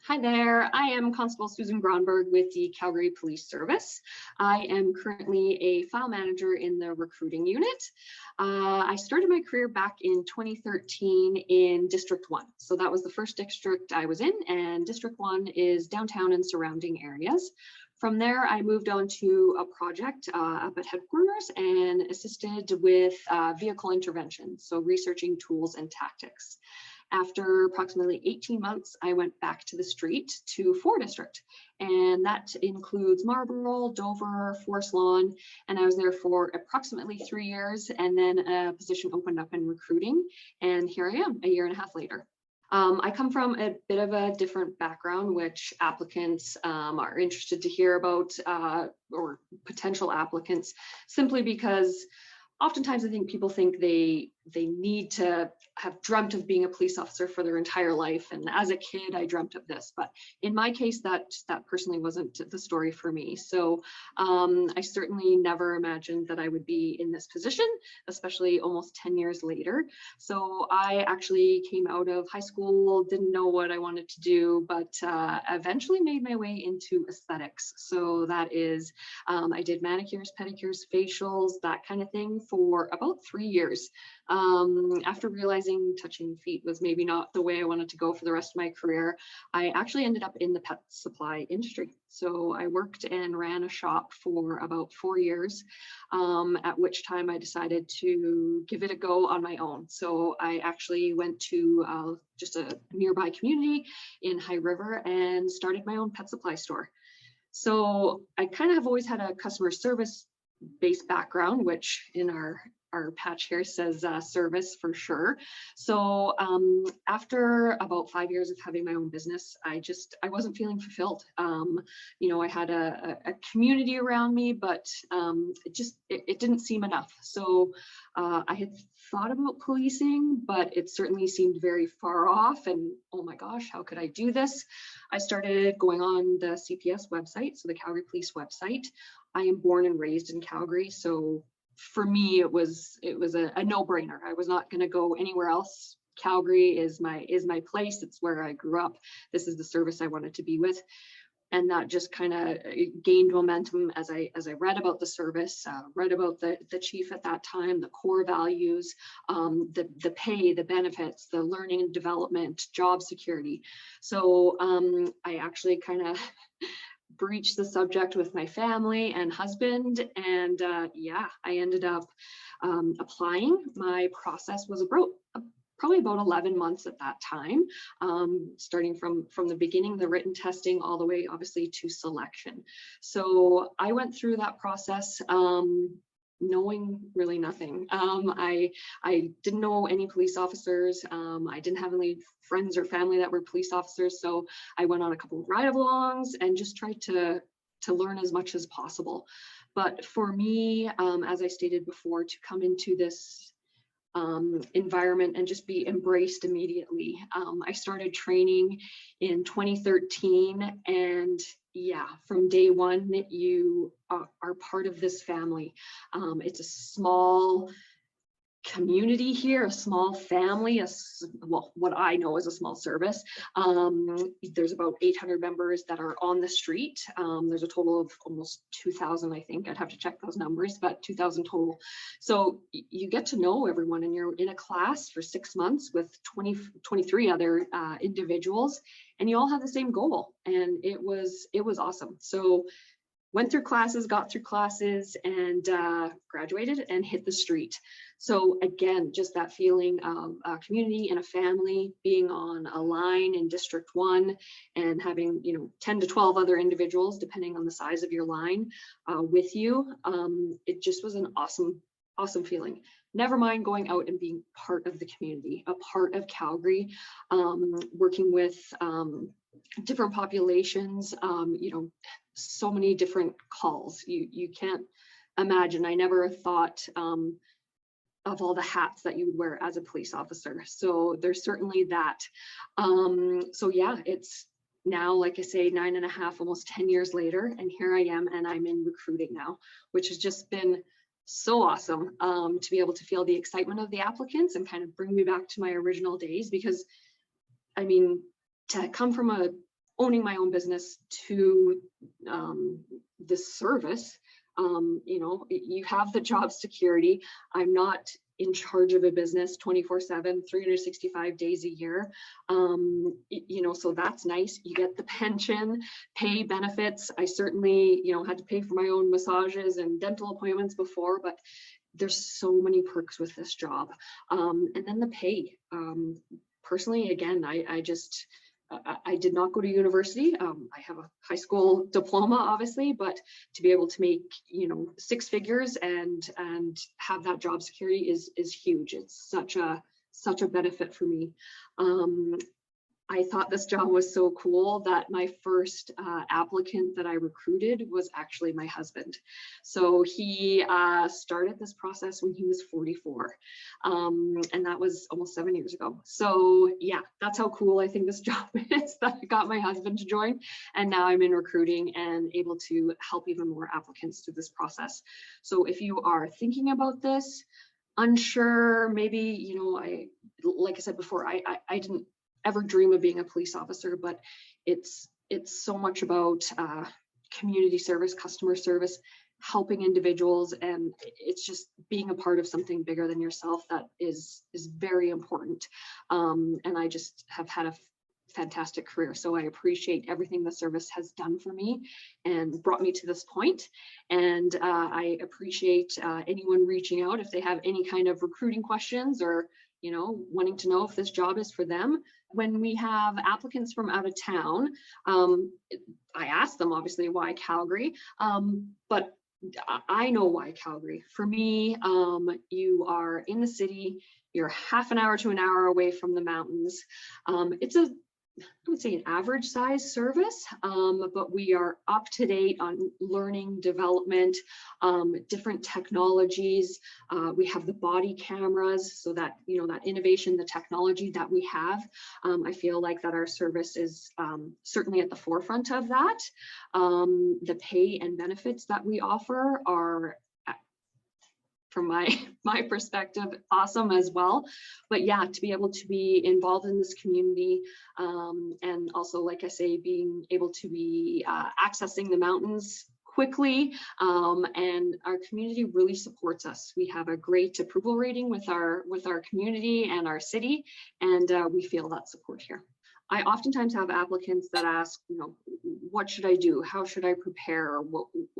Hi there, I am Constable Susan Gronberg with the Calgary Police Service. I am currently a file manager in the recruiting unit. I started my career back in 2013 in District 1. So that was the first district I was in, and District 1 is downtown and surrounding areas. From there, I moved on to a project up at headquarters and assisted with vehicle intervention, so researching tools and tactics. After approximately 18 months, I went back to the street to 4 district, and that includes Marlborough, Dover, Forest Lawn, and I was there for approximately 3 years, and then a position opened up in recruiting, and here I am a year and a half later. I come from a bit of a different background, which applicants are interested to hear about, or potential applicants, simply because oftentimes I think people think they need to have dreamt of being a police officer for their entire life. And as a kid, I dreamt of this. But in my case, that personally wasn't the story for me. So I certainly never imagined that I would be in this position, especially almost 10 years later. So I actually came out of high school, didn't know what I wanted to do, but eventually made my way into aesthetics. So that is, I did manicures, pedicures, facials, that kind of thing for about 3 years. After realizing touching feet was maybe not the way I wanted to go for the rest of my career, I actually ended up in the pet supply industry. So I worked and ran a shop for about 4 years, at which time I decided to give it a go on my own. So I actually went to just a nearby community in High River and started my own pet supply store. So I kind of have always had a customer service based background, which in our patch here says service for sure. So after about 5 years of having my own business, I wasn't feeling fulfilled. You know, I had a community around me, but it didn't seem enough. So I had thought about policing, but it certainly seemed very far off, and oh my gosh, how could I do this? I started going on the CPS website, so the Calgary Police website. I am born and raised in Calgary, so for me it was a no-brainer. I was not going to go anywhere else. Calgary is my place. It's where I grew up. This is the service I wanted to be with, and that just kind of gained momentum as I read about the service, read about the chief at that time, the core values, the pay, the benefits, the learning and development, job security. So I actually kind of breached the subject with my family and husband, and yeah, I ended up applying. My process was probably about 11 months at that time, starting from the beginning, the written testing, all the way obviously to selection. So I went through that process knowing really nothing. I didn't know any police officers. I didn't have any friends or family that were police officers, so I went on a couple of ride-alongs and just tried to learn as much as possible. But for me, as I stated before, to come into this environment and just be embraced immediately. I started training in 2013, and yeah, from day one, you are part of this family. It's a small community here, a small family, well, what I know is a small service. There's about 800 members that are on the street. There's a total of almost 2,000, I think. I'd have to check those numbers, but 2,000 total. So you get to know everyone, and you're in a class for 6 months with 23 other individuals, and you all have the same goal, and it was awesome. So went through classes, got through classes, and graduated and hit the street. So again, just that feeling of a community and a family, being on a line in District 1 and having 10 to 12 other individuals, depending on the size of your line, with you. It just was an awesome feeling. Never mind going out and being part of the community, a part of Calgary, working with different populations, so many different calls. You can't imagine. I never thought of all the hats that you would wear as a police officer. So there's certainly that. So yeah, it's now, like I say, 9.5, almost 10 years later, and here I am, and I'm in recruiting now, which has just been so awesome to be able to feel the excitement of the applicants and kind of bring me back to my original days. Because I mean, to come from a owning my own business to this service, you know, you have the job security. I'm not in charge of a business 24/7, 365 days a year. You know, so that's nice. You get the pension, pay benefits. I certainly, you know, had to pay for my own massages and dental appointments before, but there's so many perks with this job. And then the pay. Personally, again, I did not go to university. I have a high school diploma, obviously, but to be able to make, you know, 6 figures and have that job security is huge. It's such a benefit for me. I thought this job was so cool that my first applicant that I recruited was actually my husband. So he started this process when he was 44, and that was almost 7 years ago. So yeah, that's how cool I think this job is, that I got my husband to join, and now I'm in recruiting and able to help even more applicants through this process. So if you are thinking about this, unsure, maybe, you know, like I said before, I didn't ever dream of being a police officer, but it's so much about community service, customer service, helping individuals, and it's just being a part of something bigger than yourself that is very important. And I just have had a fantastic career, so I appreciate everything the service has done for me and brought me to this point. And I appreciate anyone reaching out if they have any kind of recruiting questions, or, you know, wanting to know if this job is for them. When we have applicants from out of town, I ask them obviously why Calgary, but I know why Calgary. For me, you are in the city, you're half an hour to an hour away from the mountains. It's I would say an average size service, but we are up to date on learning, development, different technologies. We have the body cameras, so that, you know, that innovation, the technology that we have, I feel like that our service is certainly at the forefront of that. The pay and benefits that we offer are, from my perspective, awesome as well. But yeah, to be able to be involved in this community, and also, like I say, being able to be accessing the mountains quickly, and our community really supports us. We have a great approval rating with our community and our city, and we feel that support here. I oftentimes have applicants that ask, you know, what should I do? How should I prepare?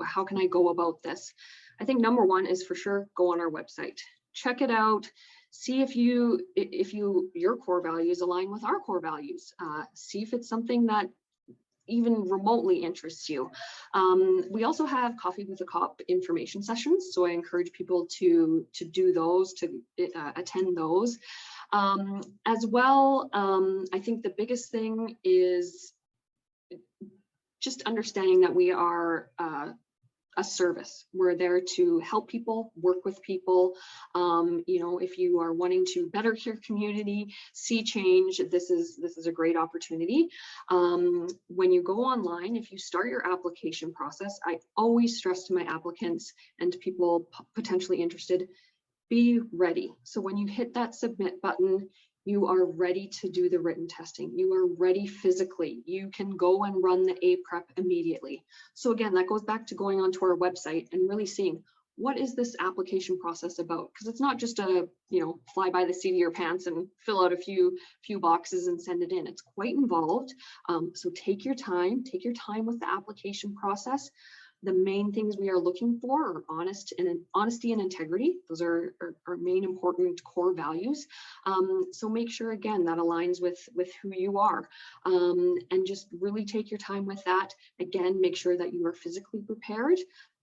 How can I go about this? I think number one is for sure, go on our website, check it out, see if your core values align with our core values. See if it's something that even remotely interests you. We also have Coffee with a Cop information sessions, so I encourage people to do those, to attend those. As well, I think the biggest thing is just understanding that we are a service. We're there to help people, work with people. You know, if you are wanting to better your community, see change, this is a great opportunity. When you go online, if you start your application process, I always stress to my applicants and to people potentially interested, be ready. So when you hit that submit button, you are ready to do the written testing. You are ready physically. You can go and run the A-Prep immediately. So again, that goes back to going onto our website and really seeing, what is this application process about? Because it's not just a, you know, fly by the seat of your pants and fill out a few boxes and send it in. It's quite involved. So take your time with the application process. The main things we are looking for are honesty and integrity. Those are our main important core values. So make sure, again, that aligns with who you are, and just really take your time with that. Again, make sure that you are physically prepared.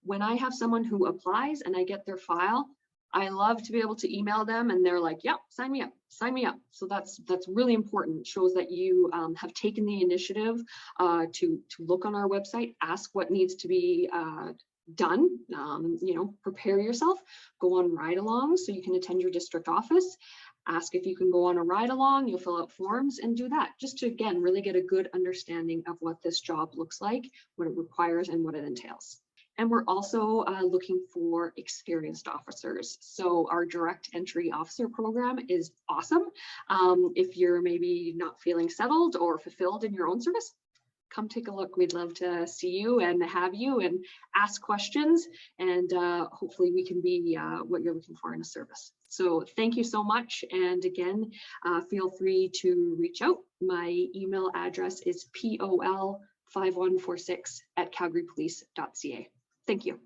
When I have someone who applies and I get their file, I love to be able to email them and they're like, yep, sign me up, sign me up. So that's really important. It shows that you have taken the initiative to look on our website, ask what needs to be done, you know, prepare yourself, go on ride along so you can attend your district office, ask if you can go on a ride along, you'll fill out forms and do that, just to, again, really get a good understanding of what this job looks like, what it requires and what it entails. And we're also looking for experienced officers. So our direct entry officer program is awesome. If you're maybe not feeling settled or fulfilled in your own service, come take a look. We'd love to see you and have you and ask questions, and hopefully we can be what you're looking for in a service. So thank you so much. And again, feel free to reach out. My email address is pol5146@calgarypolice.ca. Thank you.